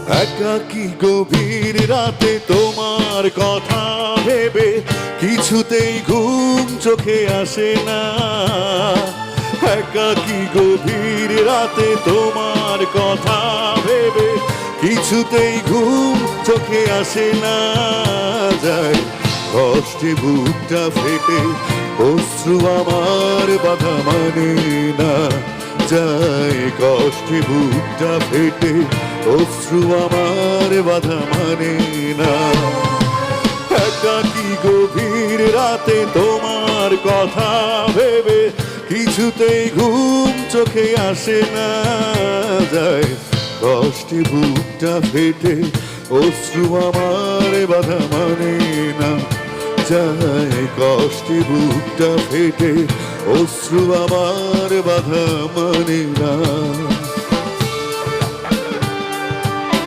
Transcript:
একাকী গভীর রাতে তোমার কথা ভেবে কিছুতেই ঘুম চোখে আসে না। একাকী গভীর রাতে তোমার কথা ভেবে কিছুতেই ঘুম চোখে আসে না। যায় কষ্টে বুকটা ফেটে অশ্রু আমার বাধা মানে না। যায় কষ্টে বুকটা ফেটে অশ্রু আমার বাধা মানে না। একাকী গভীর রাতে তোমার কথা ভেবে কিছুতেই ঘুম চোখে আসে না। যায় কষ্টে বুকটা ফেটে অশ্রু আমার বাধা মানে না। যায় কষ্টে বুকটা ফেটে অশ্রু আমার বাধা মানে না।